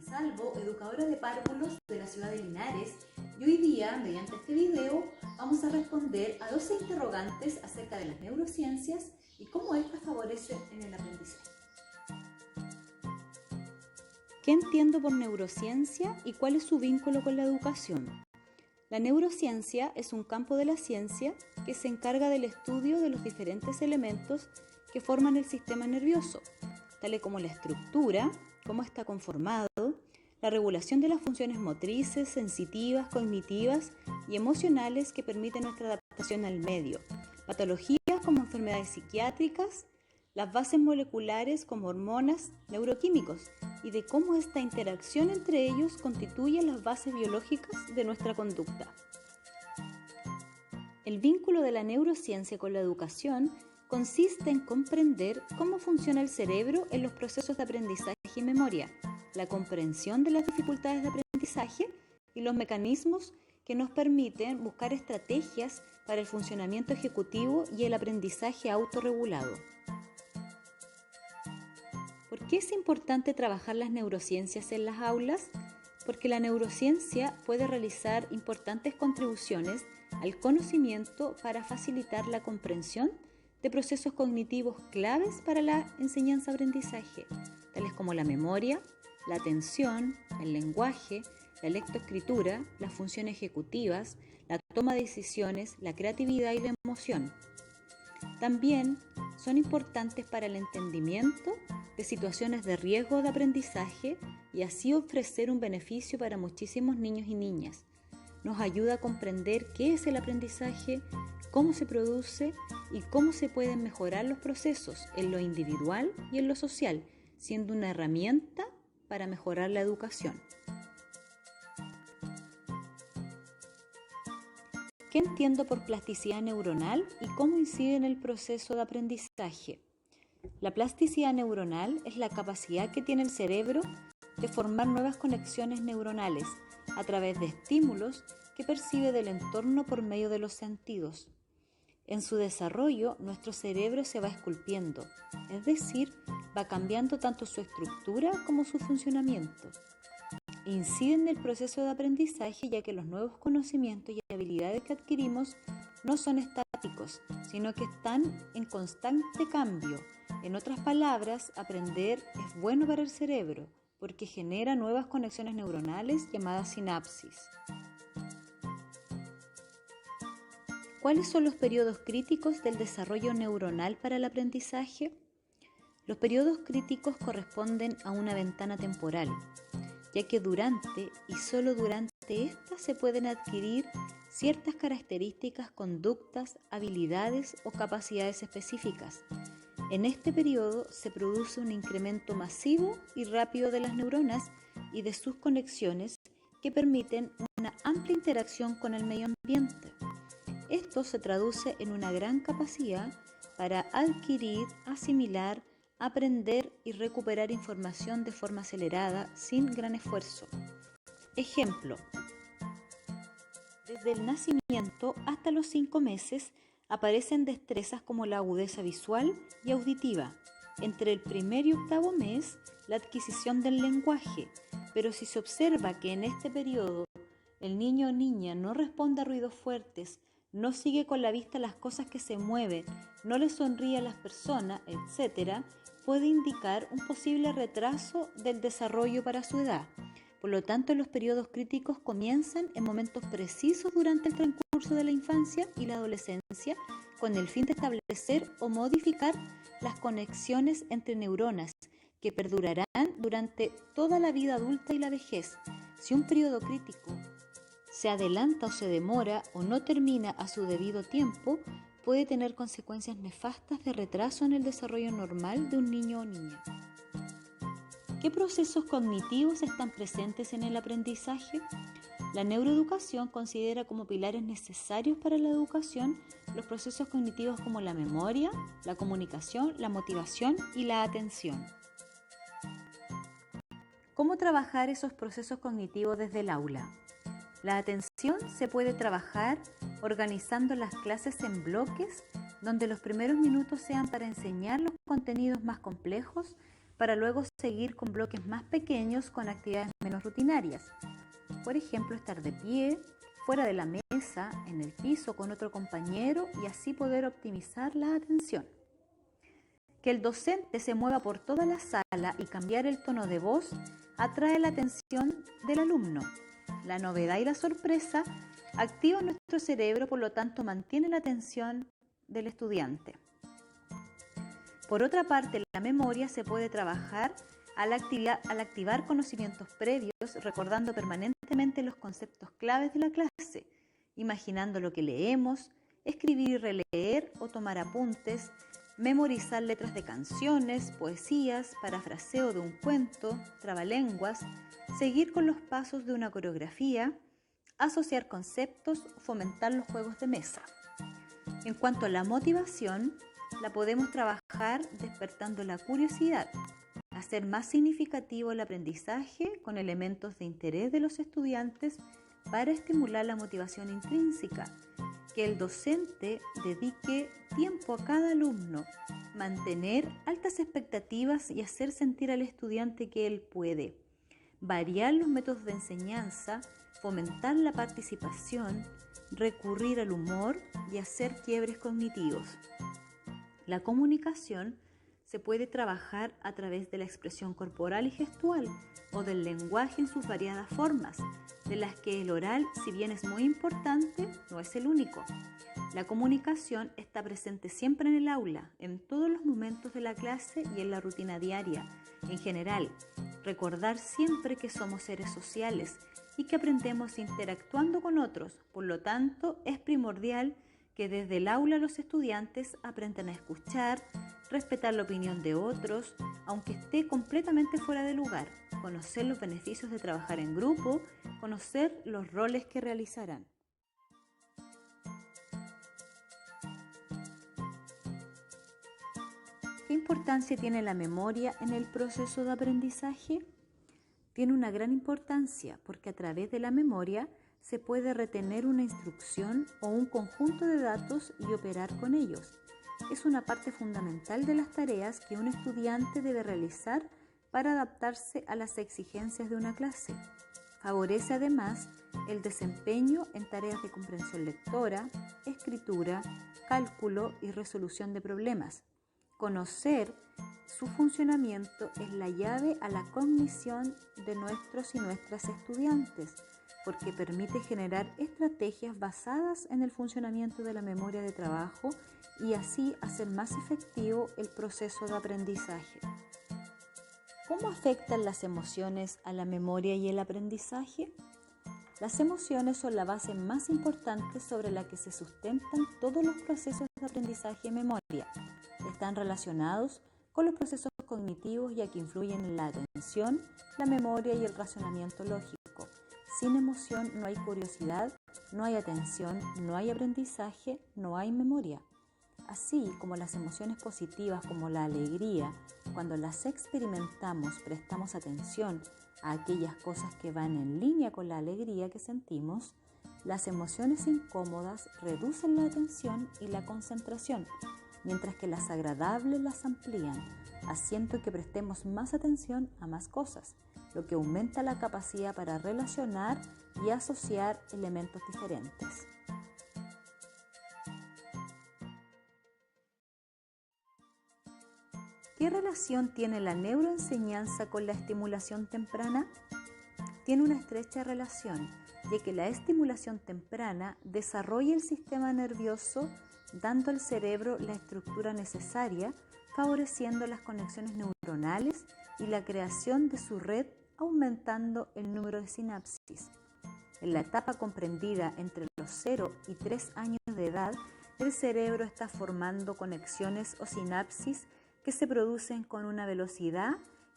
Monsalvo, educadora de párvulos de la ciudad de Linares, y hoy día, mediante este video, vamos a responder a 12 interrogantes acerca de las neurociencias y cómo estas favorecen en el aprendizaje. ¿Qué entiendo por neurociencia y cuál es su vínculo con la educación? La neurociencia es un campo de la ciencia que se encarga del estudio de los diferentes elementos que forman el sistema nervioso, tales como la estructura, cómo está conformado, la regulación de las funciones motrices, sensitivas, cognitivas y emocionales que permiten nuestra adaptación al medio, patologías como enfermedades psiquiátricas, las bases moleculares como hormonas, neuroquímicos y de cómo esta interacción entre ellos constituye las bases biológicas de nuestra conducta. El vínculo de la neurociencia con la educación consiste en comprender cómo funciona el cerebro en los procesos de aprendizaje y memoria, la comprensión de las dificultades de aprendizaje y los mecanismos que nos permiten buscar estrategias para el funcionamiento ejecutivo y el aprendizaje autorregulado. ¿Por qué es importante trabajar las neurociencias en las aulas? Porque la neurociencia puede realizar importantes contribuciones al conocimiento para facilitar la comprensión de procesos cognitivos claves para la enseñanza-aprendizaje, tales como la memoria, la atención, el lenguaje, la lectoescritura, las funciones ejecutivas, la toma de decisiones, la creatividad y la emoción. También son importantes para el entendimiento de situaciones de riesgo de aprendizaje y así ofrecer un beneficio para muchísimos niños y niñas. Nos ayuda a comprender qué es el aprendizaje, cómo se produce y cómo se pueden mejorar los procesos en lo individual y en lo social, siendo una herramienta para mejorar la educación. ¿Qué entiendo por plasticidad neuronal y cómo incide en el proceso de aprendizaje? La plasticidad neuronal es la capacidad que tiene el cerebro de formar nuevas conexiones neuronales a través de estímulos que percibe del entorno por medio de los sentidos. En su desarrollo, nuestro cerebro se va esculpiendo, es decir, va cambiando tanto su estructura como su funcionamiento. Incide en el proceso de aprendizaje ya que los nuevos conocimientos y habilidades que adquirimos no son estáticos, sino que están en constante cambio. En otras palabras, aprender es bueno para el cerebro porque genera nuevas conexiones neuronales llamadas sinapsis. ¿Cuáles son los periodos críticos del desarrollo neuronal para el aprendizaje? Los periodos críticos corresponden a una ventana temporal, ya que durante y solo durante esta se pueden adquirir ciertas características, conductas, habilidades o capacidades específicas. En este periodo se produce un incremento masivo y rápido de las neuronas y de sus conexiones que permiten una amplia interacción con el medio ambiente. Esto se traduce en una gran capacidad para adquirir, asimilar, aprender y recuperar información de forma acelerada sin gran esfuerzo. Ejemplo: desde el nacimiento hasta los 5 meses aparecen destrezas como la agudeza visual y auditiva. Entre el primer y octavo mes, la adquisición del lenguaje, pero si se observa que en este periodo el niño o niña no responde a ruidos fuertes, no sigue con la vista las cosas que se mueven, no le sonríe a las personas, etc., puede indicar un posible retraso del desarrollo para su edad. Por lo tanto, los periodos críticos comienzan en momentos precisos durante el transcurso de la infancia y la adolescencia con el fin de establecer o modificar las conexiones entre neuronas que perdurarán durante toda la vida adulta y la vejez. Si un periodo crítico se adelanta o se demora o no termina a su debido tiempo, puede tener consecuencias nefastas de retraso en el desarrollo normal de un niño o niña. ¿Qué procesos cognitivos están presentes en el aprendizaje? La neuroeducación considera como pilares necesarios para la educación los procesos cognitivos como la memoria, la comunicación, la motivación y la atención. ¿Cómo trabajar esos procesos cognitivos desde el aula? La atención se puede trabajar organizando las clases en bloques donde los primeros minutos sean para enseñar los contenidos más complejos, para luego seguir con bloques más pequeños con actividades menos rutinarias. Por ejemplo, estar de pie, fuera de la mesa, en el piso con otro compañero y así poder optimizar la atención. Que el docente se mueva por toda la sala y cambiar el tono de voz atrae la atención del alumno. La novedad y la sorpresa activan nuestro cerebro, por lo tanto mantiene la atención del estudiante. Por otra parte, la memoria se puede trabajar al activar conocimientos previos, recordando permanentemente los conceptos claves de la clase, imaginando lo que leemos, escribir y releer o tomar apuntes, memorizar letras de canciones, poesías, parafraseo de un cuento, trabalenguas, seguir con los pasos de una coreografía, asociar conceptos, fomentar los juegos de mesa. En cuanto a la motivación, la podemos trabajar despertando la curiosidad, hacer más significativo el aprendizaje con elementos de interés de los estudiantes para estimular la motivación intrínseca, que el docente dedique tiempo a cada alumno, mantener altas expectativas y hacer sentir al estudiante que él puede, variar los métodos de enseñanza, fomentar la participación, recurrir al humor y hacer quiebres cognitivos. La comunicación se puede trabajar a través de la expresión corporal y gestual o del lenguaje en sus variadas formas, de las que el oral, si bien es muy importante, no es el único. La comunicación está presente siempre en el aula, en todos los momentos de la clase y en la rutina diaria. En general, recordar siempre que somos seres sociales y que aprendemos interactuando con otros. Por lo tanto, es primordial que desde el aula los estudiantes aprendan a escuchar, respetar la opinión de otros, aunque esté completamente fuera de lugar, conocer los beneficios de trabajar en grupo, conocer los roles que realizarán. ¿Qué importancia tiene la memoria en el proceso de aprendizaje? Tiene una gran importancia porque a través de la memoria se puede retener una instrucción o un conjunto de datos y operar con ellos. Es una parte fundamental de las tareas que un estudiante debe realizar para adaptarse a las exigencias de una clase. Favorece además el desempeño en tareas de comprensión lectora, escritura, cálculo y resolución de problemas. Conocer su funcionamiento es la llave a la cognición de nuestros y nuestras estudiantes, porque permite generar estrategias basadas en el funcionamiento de la memoria de trabajo y así hacer más efectivo el proceso de aprendizaje. ¿Cómo afectan las emociones a la memoria y el aprendizaje? Las emociones son la base más importante sobre la que se sustentan todos los procesos de aprendizaje y memoria. Están relacionados con los procesos cognitivos ya que influyen en la atención, la memoria y el razonamiento lógico. Sin emoción no hay curiosidad, no hay atención, no hay aprendizaje, no hay memoria. Así como las emociones positivas como la alegría, cuando las experimentamos prestamos atención a aquellas cosas que van en línea con la alegría que sentimos, las emociones incómodas reducen la atención y la concentración, mientras que las agradables las amplían, haciendo que prestemos más atención a más cosas, lo que aumenta la capacidad para relacionar y asociar elementos diferentes. ¿Qué relación tiene la neuroenseñanza con la estimulación temprana? Tiene una estrecha relación, ya que la estimulación temprana desarrolla el sistema nervioso, dando al cerebro la estructura necesaria, favoreciendo las conexiones neuronales y la creación de su red, aumentando el número de sinapsis. En la etapa comprendida entre los 0 y 3 años de edad, el cerebro está formando conexiones o sinapsis que se producen con una velocidad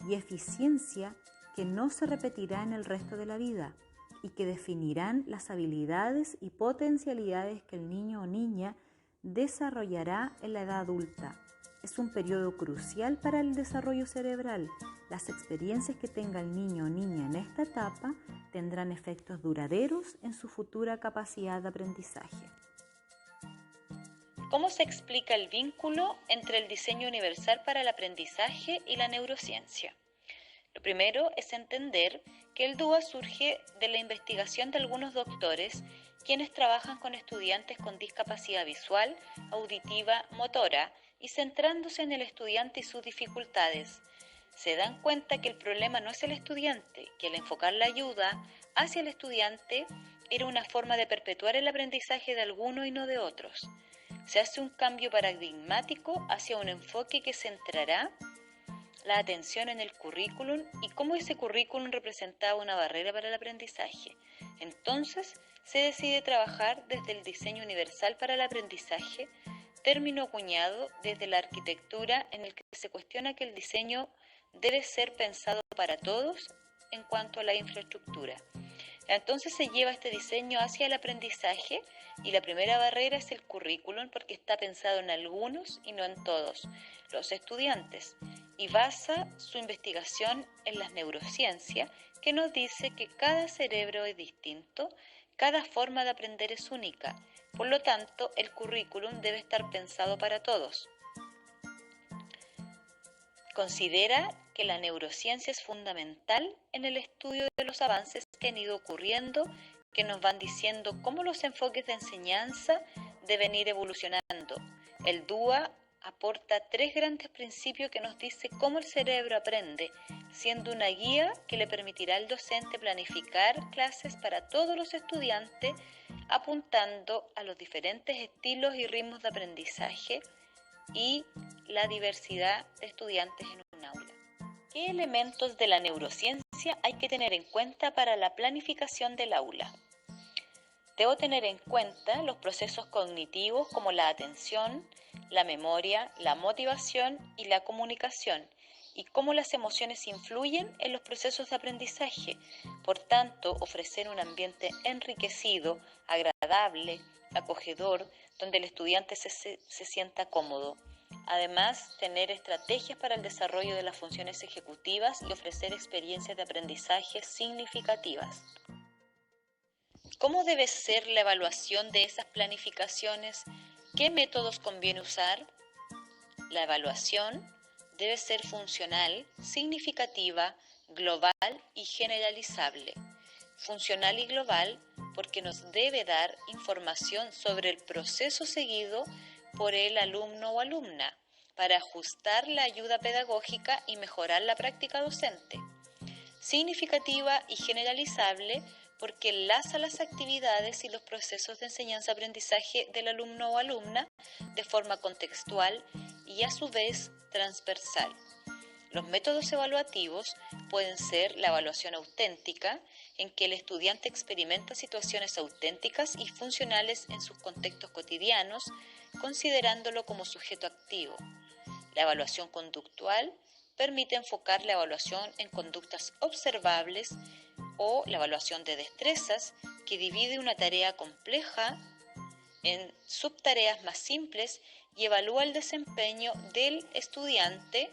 y eficiencia que no se repetirá en el resto de la vida y que definirán las habilidades y potencialidades que el niño o niña desarrollará en la edad adulta. Es un periodo crucial para el desarrollo cerebral. Las experiencias que tenga el niño o niña en esta etapa tendrán efectos duraderos en su futura capacidad de aprendizaje. ¿Cómo se explica el vínculo entre el diseño universal para el aprendizaje y la neurociencia? Lo primero es entender que el DUA surge de la investigación de algunos doctores quienes trabajan con estudiantes con discapacidad visual, auditiva, motora y centrándose en el estudiante y sus dificultades. Se dan cuenta que el problema no es el estudiante, que al enfocar la ayuda hacia el estudiante era una forma de perpetuar el aprendizaje de algunos y no de otros. Se hace un cambio paradigmático hacia un enfoque que centrará la atención en el currículum y cómo ese currículum representaba una barrera para el aprendizaje. Entonces, se decide trabajar desde el diseño universal para el aprendizaje, término acuñado desde la arquitectura en el que se cuestiona que el diseño debe ser pensado para todos en cuanto a la infraestructura. Entonces se lleva este diseño hacia el aprendizaje y la primera barrera es el currículum porque está pensado en algunos y no en todos los estudiantes y basa su investigación en las neurociencias que nos dice que cada cerebro es distinto, cada forma de aprender es única, por lo tanto el currículum debe estar pensado para todos. Considera que la neurociencia es fundamental en el estudio de los avances que han ido ocurriendo, que nos van diciendo cómo los enfoques de enseñanza deben ir evolucionando. El DUA aporta 3 grandes principios que nos dice cómo el cerebro aprende, siendo una guía que le permitirá al docente planificar clases para todos los estudiantes, apuntando a los diferentes estilos y ritmos de aprendizaje y la diversidad de estudiantes en un aula. ¿Qué elementos de la neurociencia hay que tener en cuenta para la planificación del aula? Debo tener en cuenta los procesos cognitivos como la atención, la memoria, la motivación y la comunicación, y cómo las emociones influyen en los procesos de aprendizaje. Por tanto, ofrecer un ambiente enriquecido, agradable, acogedor, donde el estudiante se sienta cómodo. Además, tener estrategias para el desarrollo de las funciones ejecutivas y ofrecer experiencias de aprendizaje significativas. ¿Cómo debe ser la evaluación de esas planificaciones? ¿Qué métodos conviene usar? La evaluación debe ser funcional, significativa, global y generalizable. Funcional y global porque nos debe dar información sobre el proceso seguido por el alumno o alumna para ajustar la ayuda pedagógica y mejorar la práctica docente. Significativa y generalizable porque enlaza las actividades y los procesos de enseñanza-aprendizaje del alumno o alumna de forma contextual y a su vez transversal. Los métodos evaluativos pueden ser la evaluación auténtica, en que el estudiante experimenta situaciones auténticas y funcionales en sus contextos cotidianos, considerándolo como sujeto activo. La evaluación conductual permite enfocar la evaluación en conductas observables, o la evaluación de destrezas, que divide una tarea compleja en subtareas más simples y evalúa el desempeño del estudiante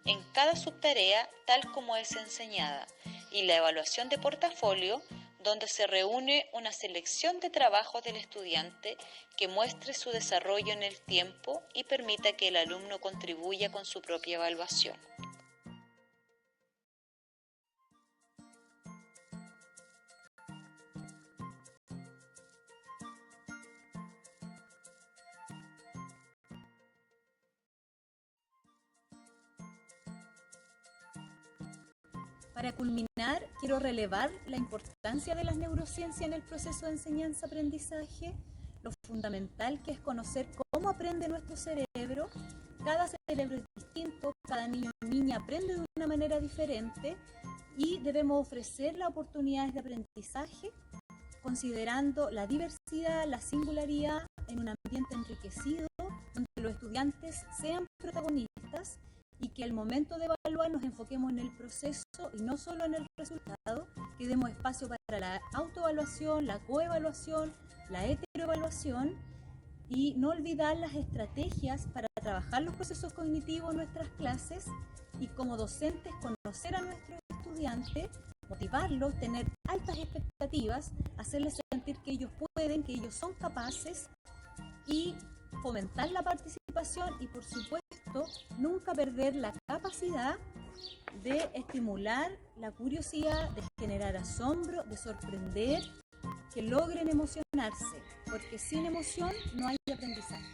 en cada subtarea tal como es enseñada. Y la evaluación de portafolio, donde se reúne una selección de trabajos del estudiante que muestre su desarrollo en el tiempo y permita que el alumno contribuya con su propia evaluación. Para culminar, quiero relevar la importancia de las neurociencias en el proceso de enseñanza-aprendizaje, lo fundamental que es conocer cómo aprende nuestro cerebro. Cada cerebro es distinto, cada niño o niña aprende de una manera diferente y debemos ofrecer las oportunidades de aprendizaje considerando la diversidad, la singularidad en un ambiente enriquecido donde los estudiantes sean protagonistas y que al momento de evaluar nos enfoquemos en el proceso y no solo en el resultado, que demos espacio para la autoevaluación, la coevaluación, la heteroevaluación y no olvidar las estrategias para trabajar los procesos cognitivos en nuestras clases y como docentes conocer a nuestros estudiantes, motivarlos, tener altas expectativas, hacerles sentir que ellos pueden, que ellos son capaces y fomentar la participación y, por supuesto, nunca perder la capacidad de estimular la curiosidad, de generar asombro, de sorprender, que logren emocionarse, porque sin emoción no hay aprendizaje.